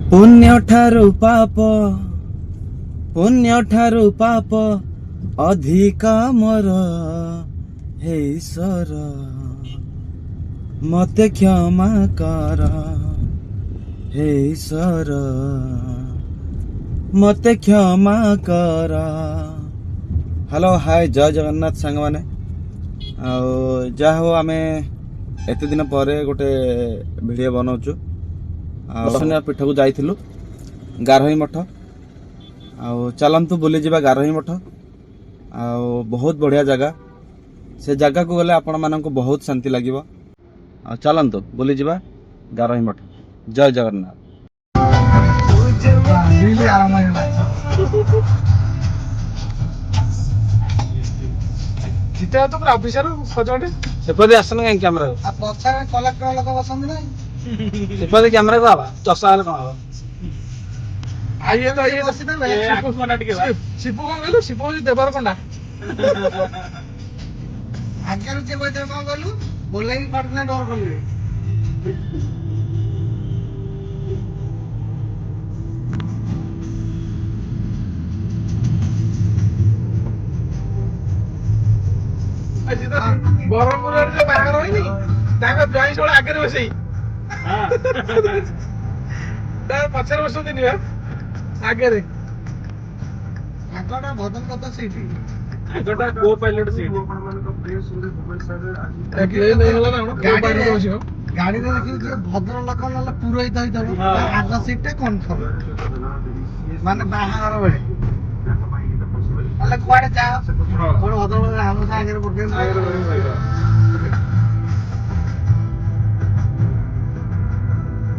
पुण्य ठारू पाप अधिका मोर हे ईश्वर मते क्षमा कर हे ईश्वर मते क्षमा कर। हेलो हाय जय जगन्नाथ सांग मैंने जा हो आम एत दिन पर गोटे वीडियो बनाऊचु पीठ को जाइलु गारही मठ चलतु बुली जा गारही मठ बहुत बढ़िया जगह से जगह को गले आपण मानक बहुत शांति लगे चलतु बुली जा गारही मठ। जय जगन्नाथ। तो पूरा ऑफिसर सजोटे सेपदे आसन कहीं कैमरा पछारे कलेक्टर लोक बसंत नै सेपदे कैमरा को आवा चसा वाले कौन आवा आइए तो आइए बसी ना शिपू मना टिके शिपू कोन गेलो शिपू देवर कोंडा आगे जे कोइ कोन गेलु बोलै पटना डर कोले अजी तो बरमपुर रे बाहर होइनी ताका जॉइन सोला आगे बसई हां ता पछर बसो दिनी बा आगे रे आगटा भदन कत सीट आगटा को पायलट सीट एक नहीं होला ना को पायलट बसियो गाड़ी रे देखि भद्र लोक नले पुरोहित होई तब आगा सीट टे कन्फर्म माने बाहार बळे अल्ला कुआडे जा कोन भद्र लोक हम आगे रे पके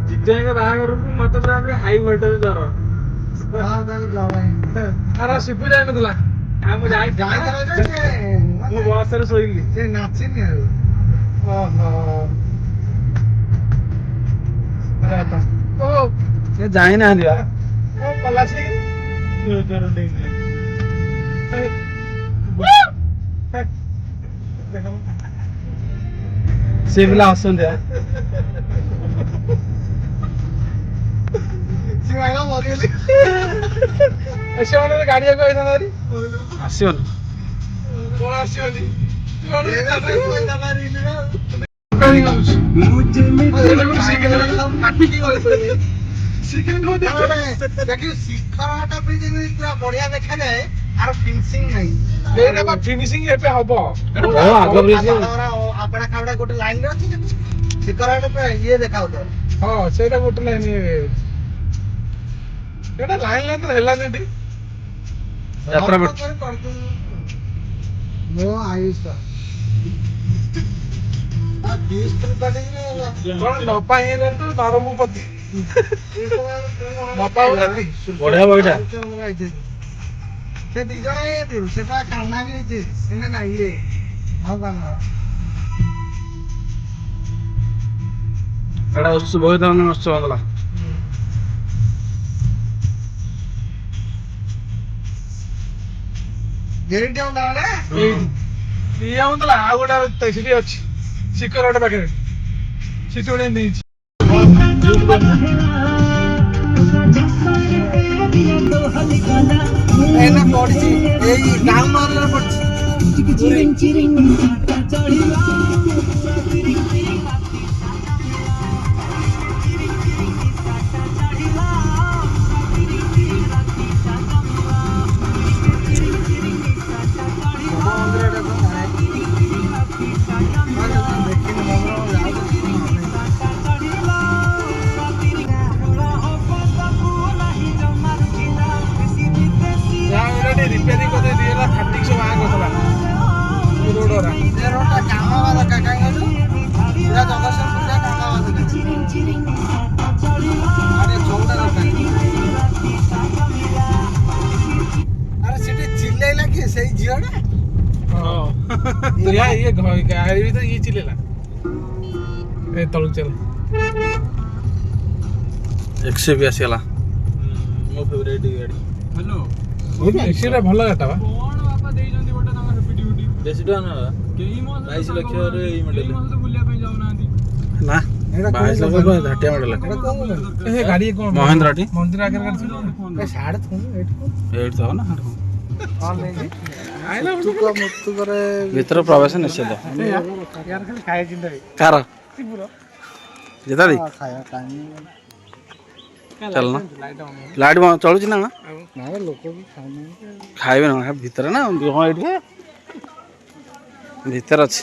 जितेंगे बाहर मत पूरा हाई वोल्टेज दर हां दाल जावाई अरे सिपु जाय नतला हम जाय मु बस रे सोइली से नाचिनी ओहो अरे ता ओ ये जाय ना दिया ओ पलासी यो करो दे सिविला हसन दे सिवागा मरियली ऐसे वाले गाड़ी को इधर आरी आसियोन कोन आसियोनी कोन कोई दबारी ना कहीं कुछ मुझे में काटी की होई सिकन को देखिए शिखराटा पे जे इतना बढ़िया देखा जाए आर फिनिशिंग नहीं लेने बा फिनिशिंग एपे हबो ओ आगो ब्रिज आपड़ा खावड़ा गोटे लाइन रे अछि शिखराटा पे ये देखाउ तो हां सेटा गोटे लाइन एटा लाइन तो हेला नेटी यात्रा में नो आयुष आ 20 रुपया कोन न पाए रे तो नरमपति न पाउ रे बढ़िया बइटा से दी जण ए दिल सेटा काना भी जे इने नाही रे हां काना एटा उत्सव बहुत उत्सव होला गेट डाउन ना ये उंतला आ गोटा तसिडी अछि सिकरोट पाखे सिटोडे नहीं एना पड़छि एई गाम मारला पड़छि रिपेयरिंग करते दिएला 30 सौ आ गसला रोडरा ए रोडा कामा वाला काका गलु पूरा जगसर पूरा कामा वाला अरे चौड़ा रहता अरे सिटी चिल्लेला के सही जियोडा हां तो ये गाड़ी भी तो ये चिल्लेला ए तळु चल 182 वाला मो फेवरेट गाड़ी हेलो एक्सीटा भल गाटा बा कोन बापा देई जंदी बटा तांगा हेपी ड्यूटी बेसी डा ना केई मो 22 लाख रे ई मॉडल तो बुलिया पे जाउ ना ना 22 लाख झाटिया मॉडल ए गाड़ी कौन महिंद्रा टी मंदिर आगे गाड़ी थी ए साड़ थू एट था ना ऑन ले आइला मुत्तु करे भीतर प्रवेश निषेध यार खाली खाए जिंदा रे कार पूरा जेता दी खाया टाइम चल ना लाइट चलुच ना ना लोक भी खाने खाइबे ना भीतर ना हाँ ये भीतर अच्छे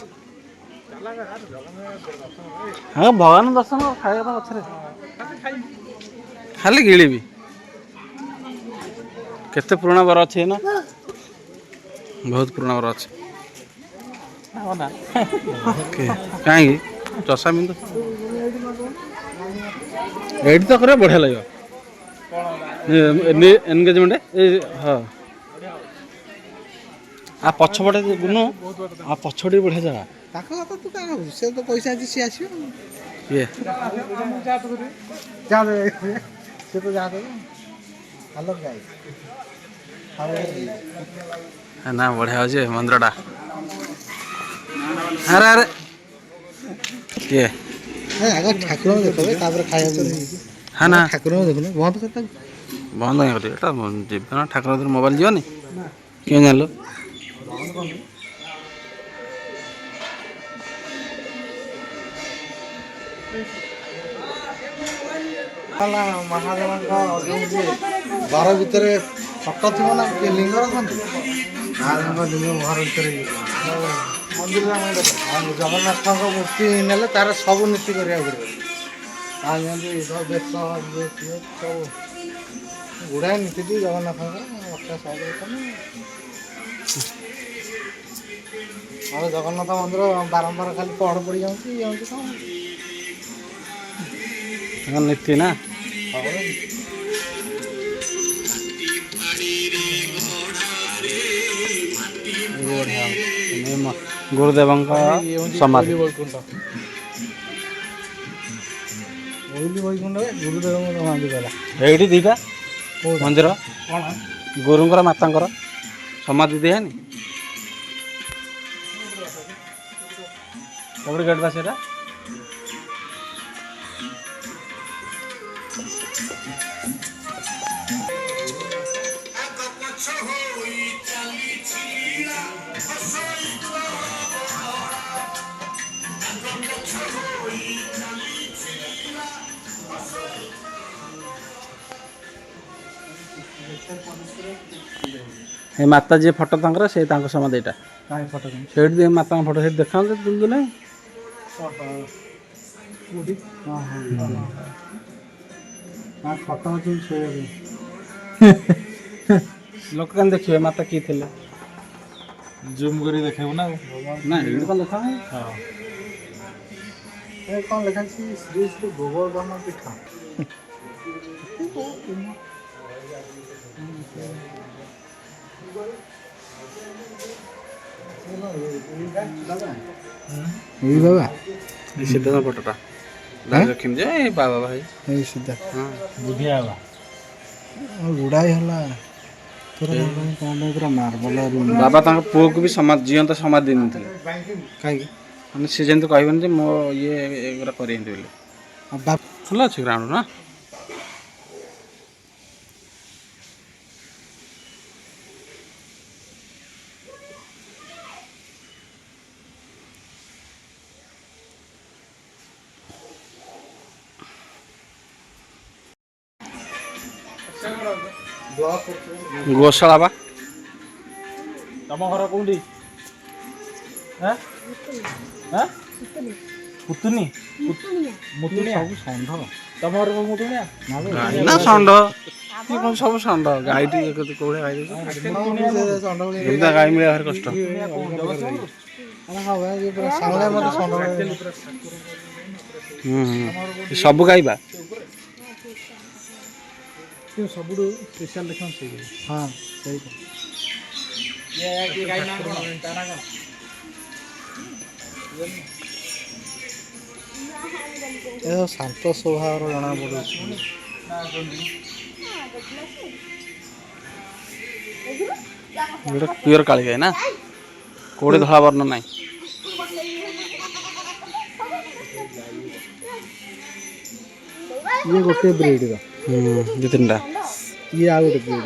हाँ भगवान दर्शन खाଇବା ପଛରେ ଖାଲି ଗିଳିବି କେତେ ପୁରୁଣା ବାର ଅଛି ନା ବହୁତ ପୁରୁଣା ବାର ଅଛି କାହିଁକି ଚଷା ବିନ୍ଦୁ ଏଇଠି ତ କରିବା ବଢ଼ିଆ ଲାଗିବ ଏନଗେଜମେଣ୍ଟ ହଁ आ पछपटे गुनु आ पछपटे बढ़िया जगह ताको तो तू का से तो पैसा अछि से आसियो ये जा रे से तो जा दे हेलो गाइस ना बढ़िया अछि मंदिरटा अरे अरे ये ए आगे ठाकुर देखबे तापर खाया हां ना ठाकुर देखने बंद करता बंद नहीं करियो एटा जीवन ठाकुर मोबाइल जीवनी क्यों जानलो महादेव घर भितर फटो थी ना किए लिंग रखते महादेव लिंग घर भितर मंदिर जगन्नाथ मूर्ति नेले तार सब नीति करा पड़े बेस सब गुड़ाए नीति जगन्नाथ सब जगन्नाथ मंदिर बारंबार खाली पहड़ पड़ जाऊँगी नीति ना गुरुदेव समाधि गुरुदेव समाधि कहला एठी दीटा मंदिर गुरुंकर मातांकर समाधि दियानी गेट बा सेटा हे माता जी फोटो तंकर से तांको समाधि एटा काहे फोटो सेठ दे माता फोटो सेठ देखाउ दे तुम नहीं हां हां फोटो तुम सोए लोक कन देखिए माता की थिले जूम करी देखेबो ना ना एडी कन देखा हां ए कौन लिखा छी श्री श्री गोवर्धन पीठ ये बाबा ये सीधा फोटोटा लाग रखिम जे बाबा भाई ये सीधा हां बुढ़िया बा गुड़ाई हला तोरा कौन पूरा मार्बल बाबा तांको पुओ को भी समाज जीवंत समाधि दिनथिले काई माने से जेंत कहबन जे मो ये एगरा करि हिंदी बोले बाप हला छ ग्राउंड ना गोशाला बा तम घर कोठी हैं हैं पुतुनी मुतुनी सब षंढ तम घर मुतुनी ना षंढ की कोन सब षंढ गाईटी एक कोळे गाई एमदा गाई मिले हर कष्ट सब गाई बा सबुठु स्पेशल देखा हाँ सही शांत स्वभाव जना पड़े प्योर काली गाई ना कोड़े धला वर्ण ना ये गोटे ब्रीड रो ଦି ତିନିଟା ये आ गोटे ब्रीड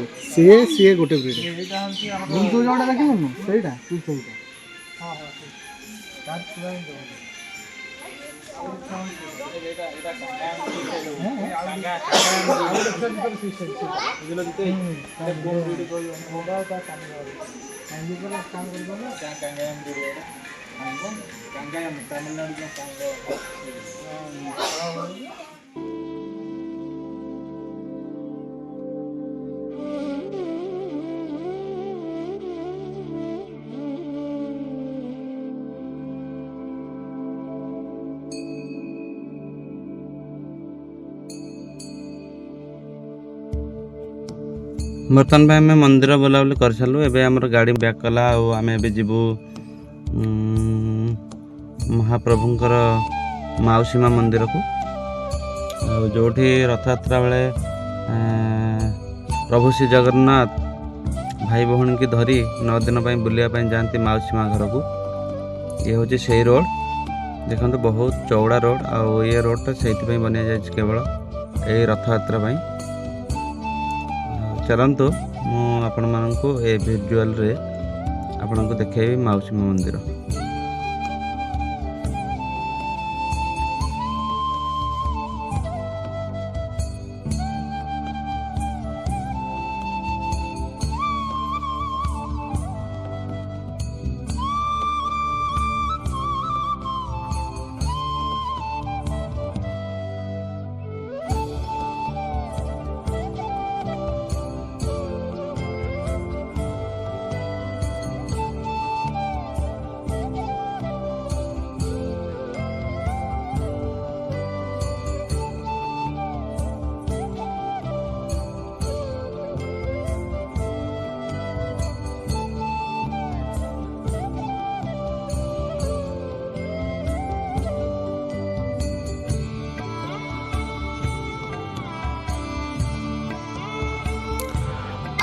सी गोटे ब्रीड तू जोड़ा देखिबनु सेटा तू सेटा हां ବର୍ତ୍ତମାନ ପାଇଁ ଆମେ ମନ୍ଦିର ବୁଲାବୁଲି କରିସାରିଲୁ। ଏବେ ଆମର ଗାଡ଼ି ବ୍ୟାକ୍ କଲା ଆଉ ଆମେ ଏବେ ଯିବୁ ମହାପ୍ରଭୁଙ୍କର ମାଉସୀ ମା ମନ୍ଦିରକୁ, ଆଉ ଯେଉଁଠି ରଥଯାତ୍ରା ବେଳେ ପ୍ରଭୁ ଶ୍ରୀ ଜଗନ୍ନାଥ ଭାଇ ଭଉଣୀକି ଧରି 9 ଦିନ ପାଇଁ ବୁଲିବା ପାଇଁ ଯାଆନ୍ତି ମାଉସୀ ମା ଘରକୁ। ଇଏ ହେଉଛି ସେଇ ରୋଡ଼, ଦେଖନ୍ତୁ ବହୁତ ଚଉଡ଼ା ରୋଡ଼, ଆଉ ଇଏ ରୋଡ଼ଟା ସେଇଥିପାଇଁ ବନିଯାଇଛି କେବଳ ଏଇ ରଥଯାତ୍ରା ପାଇଁ। ଚାଲନ୍ତୁ ମୁଁ ଆପଣମାନଙ୍କୁ ଏ ଭିଜୁଆଲରେ ଆପଣଙ୍କୁ ଦେଖେଇବି ମାଉସୀ ମା ମନ୍ଦିର।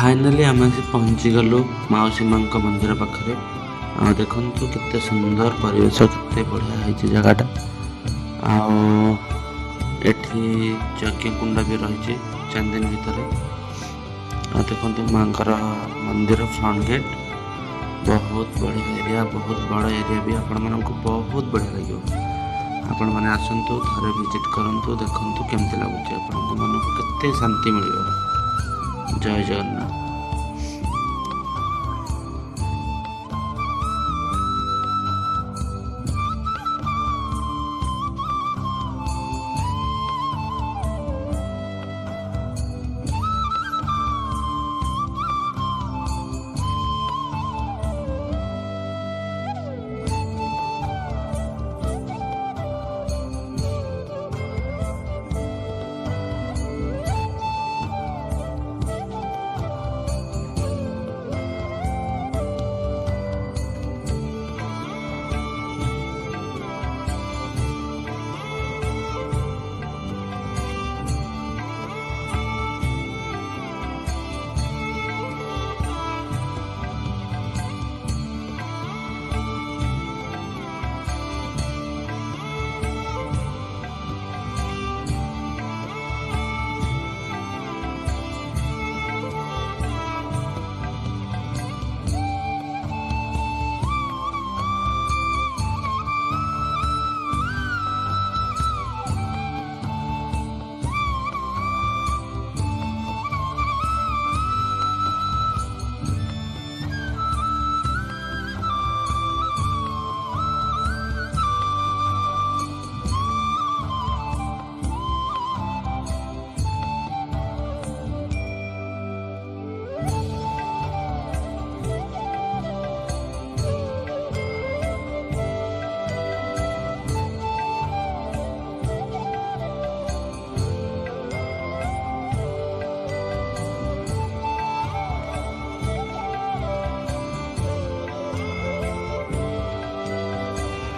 फाइनाली आम आसी पहुँचीगलु माउसी माँ मंदिर पाखे। देखु केते सुंदर परिवेश, केते बढ़िया है जगहटा। एठी यज्ञ कुंड भी रही चांदिनी भितर। देखु माँ मंदिर फ्रंट गेट बहुत बढ़िया एरिया, बहुत बड़ एरिया भी आपण मानक बहुत बढ़िया लगे। आपण मैंने आसतु थे विजिट करूँ, देखु केमती लगुच आपण मन को केते शांति मिल। जय जगन्नाथ।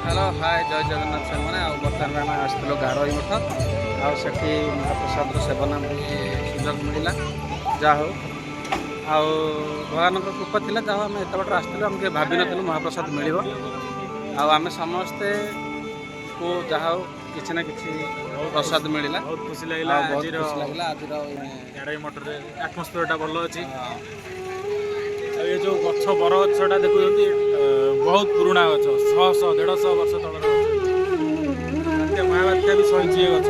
हेलो हाय जय जगन्नाथ सार मैंने बर्तमान आम आसलु गारोई मठ आठी महाप्रसाद सेवन सुजोग मिलला जा हो भगवान कृपा थी जहाँ आम एत बाट आसलु आम भाव नु महाप्रसाद मिल आम समस्ते को जहाँ କିଛି ନା କିଛି ପ୍ରସାଦ ମିଳିଲା। ବହୁତ ଖୁସି ଲାଗିଲା। ଆଉ ବହୁତ ଆଜିର ଖୁସି ଲାଗିଲା ଆଜିର ଗାଡ଼ାଇ ମଠରେ ଆଟମୋସ୍ଫିୟରଟା ଭଲ ଅଛି। ଆଉ ଏ ଯେଉଁ ଗଛ ବର ଗଛଟା ଦେଖୁଛନ୍ତି ବହୁତ ପୁରୁଣା ଗଛ, 100 150 ବର୍ଷ ତଳର ଗଛ। ମହାବାତ୍ୟା ବି ସହିଛି ଏ ଗଛ।